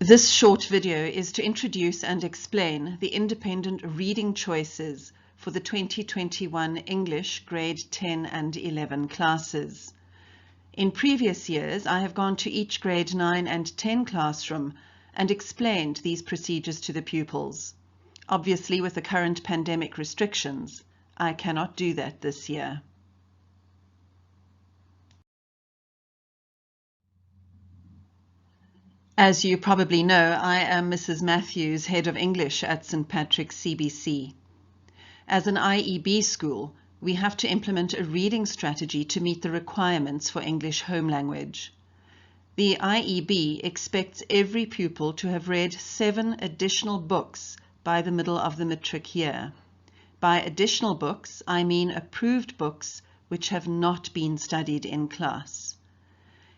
This short video is to introduce and explain the independent reading choices for the 2021 English grade 10 and 11 classes. In previous years, I have gone to each grade 9 and 10 classroom and explained these procedures to the pupils. Obviously, with the current pandemic restrictions, I cannot do that this year. As you probably know, I am Mrs. Matthews, Head of English at St. Patrick's CBC. As an IEB school, we have to implement a reading strategy to meet the requirements for English Home Language. The IEB expects every pupil to have read 7 additional books by the middle of the matric year. By additional books, I mean approved books which have not been studied in class.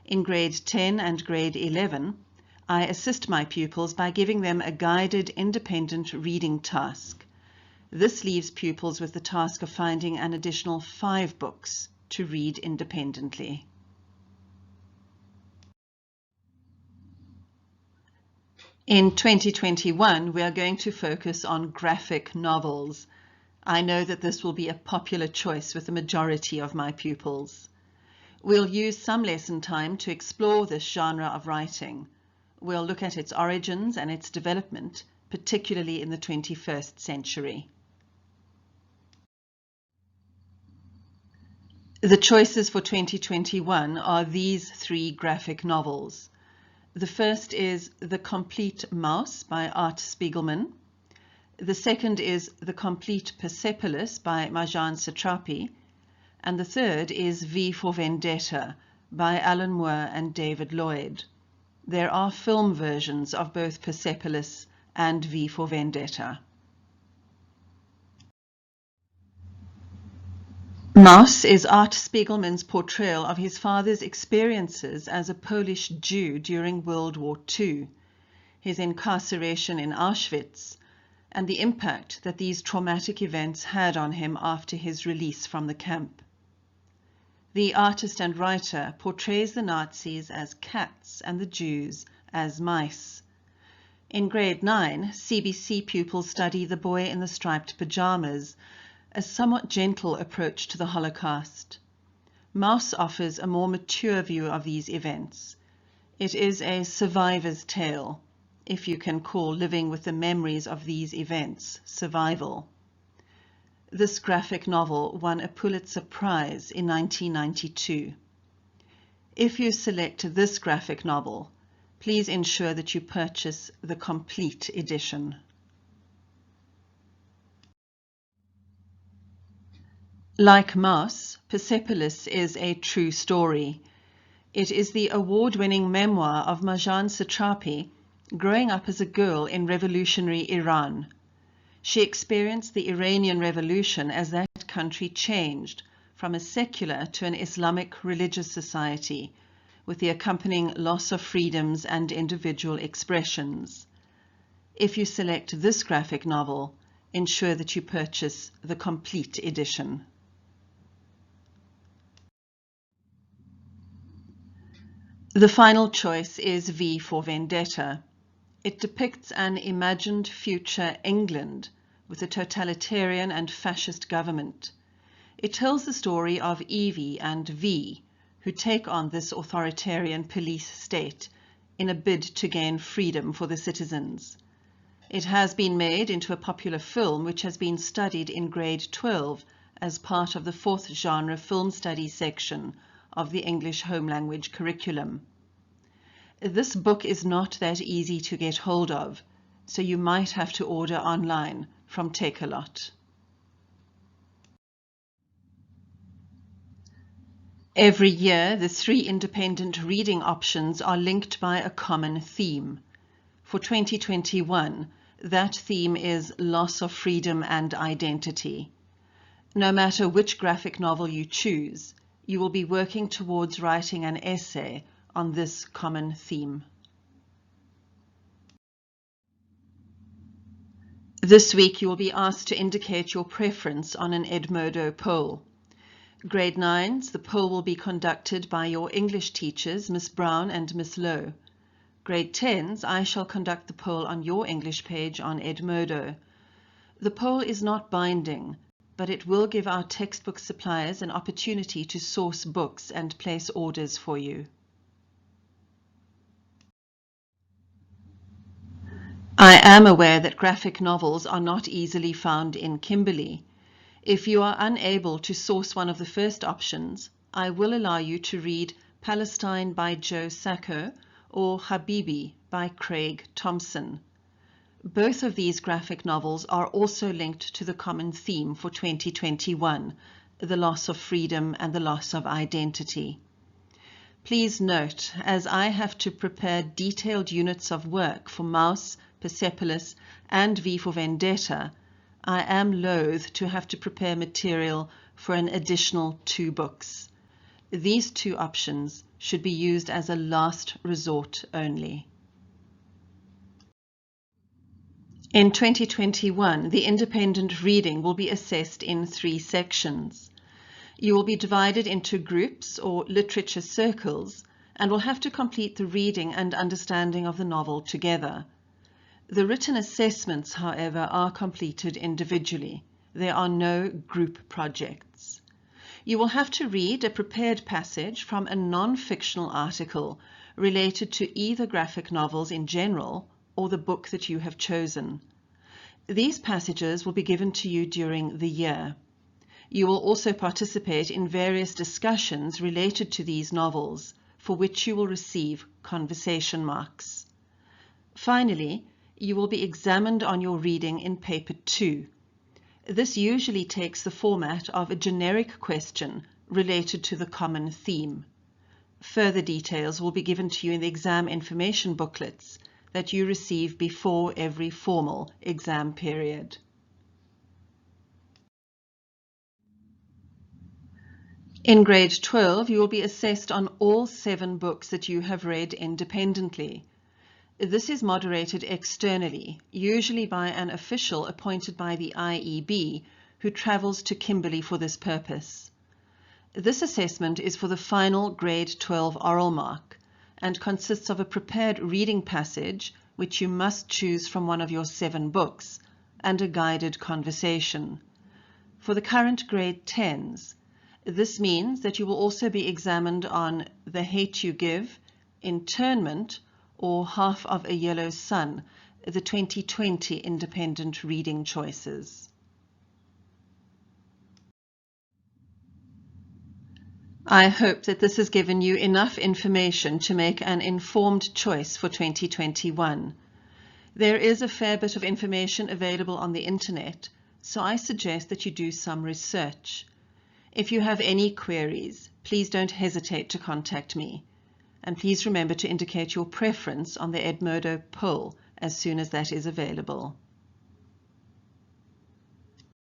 In grade 10 and grade 11, I assist my pupils by giving them a guided independent reading task. This leaves pupils with the task of finding an additional 5 books to read independently. In 2021, we are going to focus on graphic novels. I know that this will be a popular choice with the majority of my pupils. We'll use some lesson time to explore this genre of writing. We'll look at its origins and its development, particularly in the 21st century. The choices for 2021 are these 3 graphic novels. The first is The Complete Mouse by Art Spiegelman. The second is The Complete Persepolis by Marjane Satrapi. And the third is V for Vendetta by Alan Moore and David Lloyd. There are film versions of both Persepolis and V for Vendetta. Mouse is Art Spiegelman's portrayal of his father's experiences as a Polish Jew during World War II, his incarceration in Auschwitz, and the impact that these traumatic events had on him after his release from the camp. The artist and writer portrays the Nazis as cats and the Jews as mice. In grade 9, CBC pupils study The Boy in the Striped Pajamas, a somewhat gentle approach to the Holocaust. Mouse offers a more mature view of these events. It is a survivor's tale, if you can call living with the memories of these events survival. This graphic novel won a Pulitzer Prize in 1992. If you select this graphic novel, please ensure that you purchase the complete edition. Like Mouse, Persepolis is a true story. It is the award-winning memoir of Marjane Satrapi growing up as a girl in revolutionary Iran. She experienced the Iranian Revolution as that country changed from a secular to an Islamic religious society, with the accompanying loss of freedoms and individual expressions. If you select this graphic novel, ensure that you purchase the complete edition. The final choice is V for Vendetta. It depicts an imagined future England with a totalitarian and fascist government. It tells the story of Evie and V, who take on this authoritarian police state in a bid to gain freedom for the citizens. It has been made into a popular film which has been studied in grade 12 as part of the 4th genre film studies section of the English Home Language curriculum. This book is not that easy to get hold of, so you might have to order online from Take-A-Lot. Every year, the 3 independent reading options are linked by a common theme. For 2021, that theme is loss of freedom and identity. No matter which graphic novel you choose, you will be working towards writing an essay on this common theme. This week you will be asked to indicate your preference on an Edmodo poll. Grade 9s, the poll will be conducted by your English teachers, Miss Brown and Miss Lowe. Grade 10s, I shall conduct the poll on your English page on Edmodo. The poll is not binding, but it will give our textbook suppliers an opportunity to source books and place orders for you. I am aware that graphic novels are not easily found in Kimberley. If you are unable to source one of the first options, I will allow you to read Palestine by Joe Sacco or Habibi by Craig Thompson. Both of these graphic novels are also linked to the common theme for 2021, the loss of freedom and the loss of identity. Please note, as I have to prepare detailed units of work for Mouse, Persepolis, and V for Vendetta, I am loath to have to prepare material for an additional 2 books. These 2 options should be used as a last resort only. In 2021, the independent reading will be assessed in 3 sections. You will be divided into groups or literature circles and will have to complete the reading and understanding of the novel together. The written assessments, however, are completed individually. There are no group projects. You will have to read a prepared passage from a non-fictional article related to either graphic novels in general or the book that you have chosen. These passages will be given to you during the year. You will also participate in various discussions related to these novels, for which you will receive conversation marks. Finally, you will be examined on your reading in paper 2. This usually takes the format of a generic question related to the common theme. Further details will be given to you in the exam information booklets that you receive before every formal exam period. In grade 12, you will be assessed on all 7 books that you have read independently. This is moderated externally, usually by an official appointed by the IEB who travels to Kimberley for this purpose. This assessment is for the final grade 12 oral mark and consists of a prepared reading passage, which you must choose from one of your 7 books, and a guided conversation. For the current grade 10s, this means that you will also be examined on The Hate You Give, Internment, or Half of a Yellow Sun, the 2020 independent reading choices. I hope that this has given you enough information to make an informed choice for 2021. There is a fair bit of information available on the internet, so I suggest that you do some research. If you have any queries, please don't hesitate to contact me. And please remember to indicate your preference on the Edmodo poll as soon as that is available.